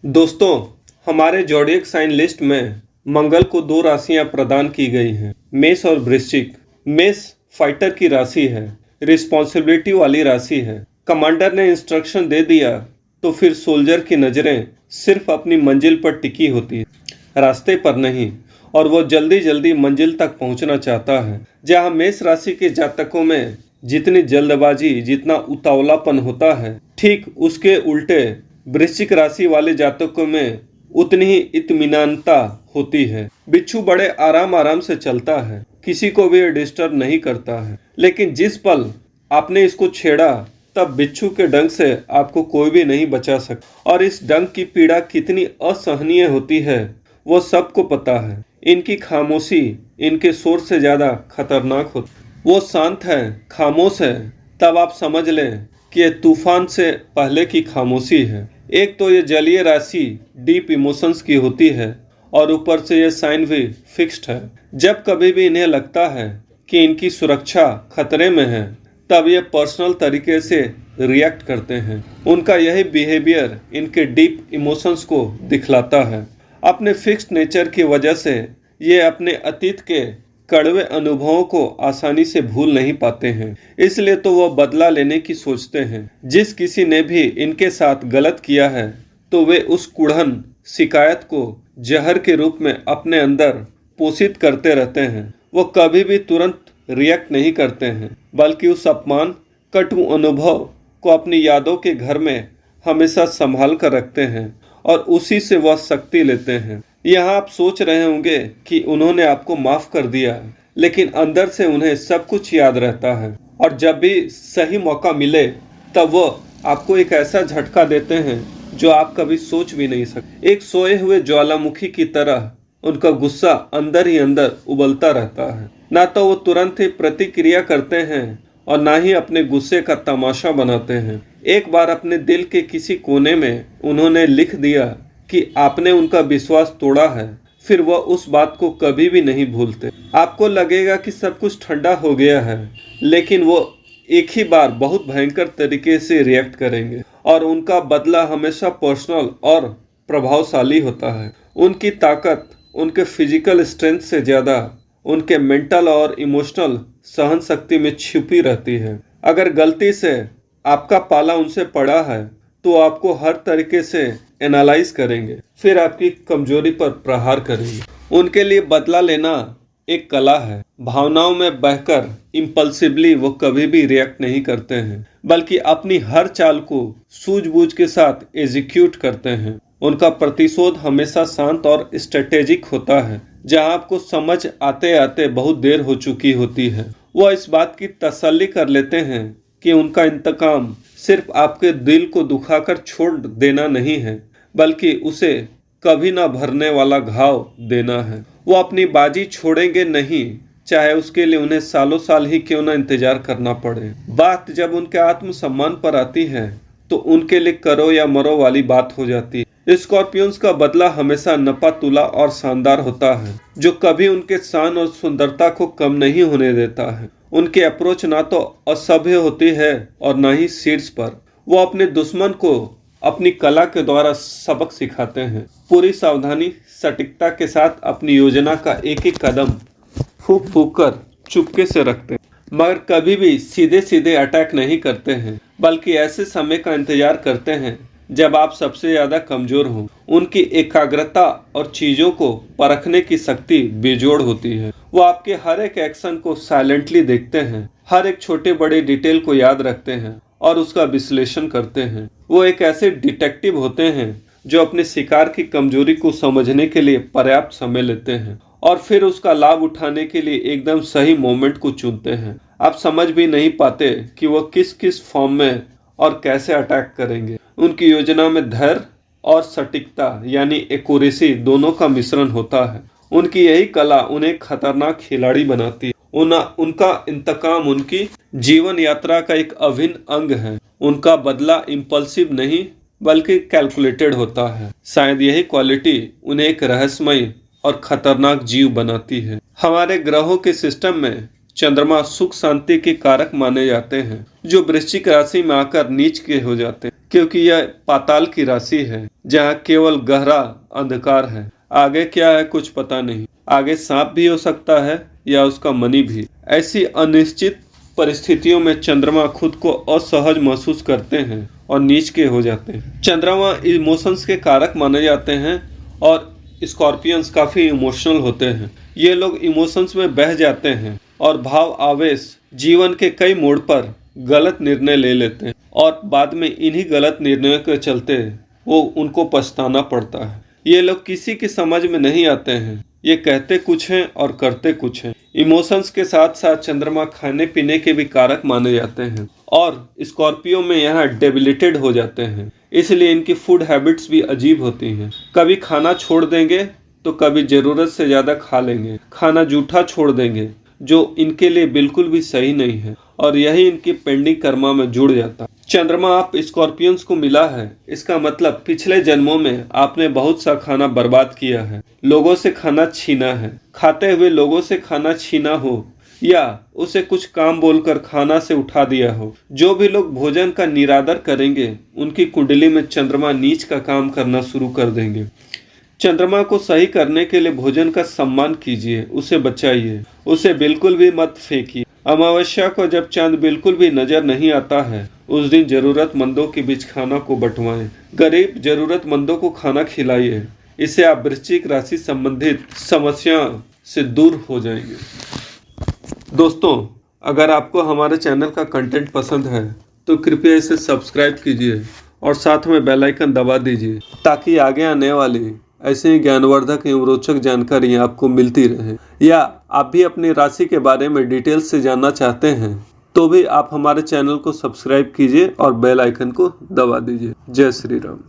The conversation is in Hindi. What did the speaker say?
दोस्तों, हमारे ज़ोडिएक साइन लिस्ट में मंगल को दो राशियां प्रदान की गई हैं, मेष और वृश्चिक। मेष फाइटर की राशि है, रिस्पॉन्सिबिलिटी वाली राशि है। कमांडर ने इंस्ट्रक्शन दे दिया तो फिर सोल्जर की नज़रें सिर्फ अपनी मंजिल पर टिकी होती है, रास्ते पर नहीं, और वो जल्दी जल्दी मंजिल तक पहुंचना चाहता है। जहां मेष राशि के जातकों में जितनी जल्दबाजी, जितना उतावलापन होता है, ठीक उसके उल्टे वृश्चिक राशि वाले जातकों में उतनी ही इत्मीनानता होती है। बिच्छू बड़े आराम आराम से चलता है, किसी को भी डिस्टर्ब नहीं करता है, लेकिन जिस पल आपने इसको छेड़ा तब बिच्छू के डंक से आपको कोई भी नहीं बचा सकता। और इस डंक की पीड़ा कितनी असहनीय होती है वो सबको पता है। इनकी खामोशी इनके शोर से ज्यादा खतरनाक होती है। वो शांत है, खामोश है, तब आप समझ लें कि ये तूफान से पहले की खामोशी है। एक तो ये जलीय राशि डीप इमोशंस की होती है और ऊपर से ये साइन भी फिक्स्ड है। जब कभी भी इन्हें लगता है कि इनकी सुरक्षा खतरे में है तब ये पर्सनल तरीके से रिएक्ट करते हैं। उनका यही बिहेवियर इनके डीप इमोशंस को दिखलाता है। अपने फिक्स्ड नेचर की वजह से ये अपने अतीत के कड़वे अनुभवों को आसानी से भूल नहीं पाते हैं, इसलिए तो वो बदला लेने की सोचते हैं। जिस किसी ने भी इनके साथ गलत किया है तो वे उस कुढ़न शिकायत को जहर के रूप में अपने अंदर पोषित करते रहते हैं। वो कभी भी तुरंत रिएक्ट नहीं करते हैं, बल्कि उस अपमान, कटु अनुभव को अपनी यादों के घर में हमेशा संभाल कर रखते हैं और उसी से वह शक्ति लेते हैं। यहाँ आप सोच रहे होंगे कि उन्होंने आपको माफ कर दिया, लेकिन अंदर से उन्हें सब कुछ याद रहता है और जब भी सही मौका मिले तब वो आपको एक ऐसा झटका देते हैं जो आप कभी सोच भी नहीं सकते। एक सोए हुए ज्वालामुखी की तरह उनका गुस्सा अंदर ही अंदर उबलता रहता है। ना तो वो तुरंत ही प्रतिक्रिया करते हैं और ना ही अपने गुस्से का तमाशा बनाते हैं। एक बार अपने दिल के किसी कोने में उन्होंने लिख दिया कि आपने उनका विश्वास तोड़ा है, फिर वह उस बात को कभी भी नहीं भूलते। आपको लगेगा कि सब कुछ ठंडा हो गया है, लेकिन वो एक ही बार बहुत भयंकर तरीके से रिएक्ट करेंगे और उनका बदला हमेशा पर्सनल और प्रभावशाली होता है। उनकी ताकत उनके फिजिकल स्ट्रेंथ से ज़्यादा उनके मेंटल और इमोशनल सहन शक्ति में छिपी रहती है। अगर गलती से आपका पाला उनसे पड़ा है तो आपको हर तरीके से एनालाइज करेंगे, फिर आपकी कमजोरी पर प्रहार करेंगे। उनके लिए बदला लेना एक कला है। भावनाओं में बहकर इम्पल्सिवली वो कभी भी रिएक्ट नहीं करते हैं, बल्कि अपनी हर चाल को सूझबूझ के साथ एग्जीक्यूट करते हैं। उनका प्रतिशोध हमेशा शांत और स्ट्रेटेजिक होता है। जहां आपको समझ आते आते बहुत देर हो चुकी होती है, वह इस बात की तसल्ली कर लेते हैं कि उनका इंतकाम सिर्फ आपके दिल को दुखाकर छोड़ देना नहीं है, बल्कि उसे कभी ना भरने वाला घाव देना है। वो अपनी बाजी छोड़ेंगे नहीं, चाहे उसके लिए उन्हें सालों साल ही क्यों ना इंतजार करना पड़े। बात जब उनके आत्मसम्मान पर आती है तो उनके लिए करो या मरो वाली बात हो जाती है। स्कॉर्पियंस का बदला हमेशा नपा तुला और शानदार होता है, जो कभी उनके शान और सुंदरता को कम नहीं होने देता है। उनकी अप्रोच ना तो असभ्य होती है और ना ही शीर्ष पर। वो अपने दुश्मन को अपनी कला के द्वारा सबक सिखाते हैं। पूरी सावधानी, सटीकता के साथ अपनी योजना का एक एक कदम फूंक फूंक कर चुपके से रखते हैं, मगर कभी भी सीधे सीधे अटैक नहीं करते हैं, बल्कि ऐसे समय का इंतजार करते हैं जब आप सबसे ज्यादा कमजोर हो। उनकी एकाग्रता और चीजों को परखने की शक्ति बेजोड़ होती है। वो आपके हर एक एक्शन को साइलेंटली देखते हैं, हर एक छोटे बड़े डिटेल को याद रखते हैं और उसका विश्लेषण करते हैं। वो एक ऐसे डिटेक्टिव होते हैं जो अपने शिकार की कमजोरी को समझने के लिए पर्याप्त समय लेते हैं और फिर उसका लाभ उठाने के लिए एकदम सही मोमेंट को चुनते हैं। आप समझ भी नहीं पाते कि वो किस किस फॉर्म में और कैसे अटैक करेंगे। उनकी योजना में धैर्य और सटीकता यानी एक्यूरेसी दोनों का मिश्रण होता है। उनकी यही कला उन्हें खतरनाक खिलाड़ी बनाती है। उनका इंतकाम उनकी जीवन यात्रा का एक अभिन्न अंग है। उनका बदला इम्पल्सिव नहीं बल्कि कैलकुलेटेड होता है। शायद यही क्वालिटी उन्हें एक रहस्यमय और खतरनाक जीव बनाती है। हमारे ग्रहों के सिस्टम में चंद्रमा सुख शांति के कारक माने जाते हैं, जो वृश्चिक राशि में आकर नीच के हो जाते हैं। क्योंकि यह पाताल की राशि है जहाँ केवल गहरा अंधकार है। आगे क्या है कुछ पता नहीं, आगे सांप भी हो सकता है या उसका मनी भी। ऐसी अनिश्चित परिस्थितियों में चंद्रमा खुद को असहज महसूस करते हैं और नीच के हो जाते हैं। चंद्रमा इमोशंस के कारक माने जाते हैं और स्कॉर्पियंस काफ़ी इमोशनल होते हैं। ये लोग इमोशंस में बह जाते हैं और भाव आवेश जीवन के कई मोड़ पर गलत निर्णय ले लेते हैं और बाद में इन्हीं गलत निर्णयों के चलते वो उनको पछताना पड़ता है। ये लोग किसी की समझ में नहीं आते हैं, ये कहते कुछ हैं और करते कुछ हैं। इमोशंस के साथ साथ चंद्रमा खाने पीने के भी कारक माने जाते हैं और स्कॉर्पियो में यहाँ डेबिलिटेड हो जाते हैं, इसलिए इनकी फूड हैबिट्स भी अजीब होती हैं। कभी खाना छोड़ देंगे तो कभी ज़रूरत से ज़्यादा खा लेंगे, खाना जूठा छोड़ देंगे जो इनके लिए बिल्कुल भी सही नहीं है और यही इनकी पेंडिंग कर्मा में जुड़ जाता है। चंद्रमा आप स्कॉर्पियंस को मिला है, इसका मतलब पिछले जन्मों में आपने बहुत सा खाना बर्बाद किया है, लोगों से खाना छीना है। खाते हुए लोगों से खाना छीना हो या उसे कुछ काम बोलकर खाना से उठा दिया हो। जो भी लोग भोजन का निरादर करेंगे उनकी कुंडली में चंद्रमा नीच का काम करना शुरू कर देंगे। चंद्रमा को सही करने के लिए भोजन का सम्मान कीजिए, उसे बचाइए, उसे बिल्कुल भी मत फेंकिए। अमावस्या को जब चांद बिल्कुल भी नजर नहीं आता है उस दिन जरूरतमंदों के बीच खाना को बंटवाएं, गरीब जरूरतमंदों को खाना खिलाइए। इससे आप वृश्चिक राशि संबंधित समस्याओं से दूर हो जाएंगे। दोस्तों, अगर आपको हमारे चैनल का कंटेंट पसंद है तो कृपया इसे सब्सक्राइब कीजिए और साथ में बेल आइकन दबा दीजिए ताकि आगे आने वाली ऐसे ही ज्ञानवर्धक एवं रोचक जानकारियाँ आपको मिलती रहे। या आप भी अपनी राशि के बारे में डिटेल्स से जानना चाहते हैं तो भी आप हमारे चैनल को सब्सक्राइब कीजिए और बेल आइकन को दबा दीजिए। जय श्री राम।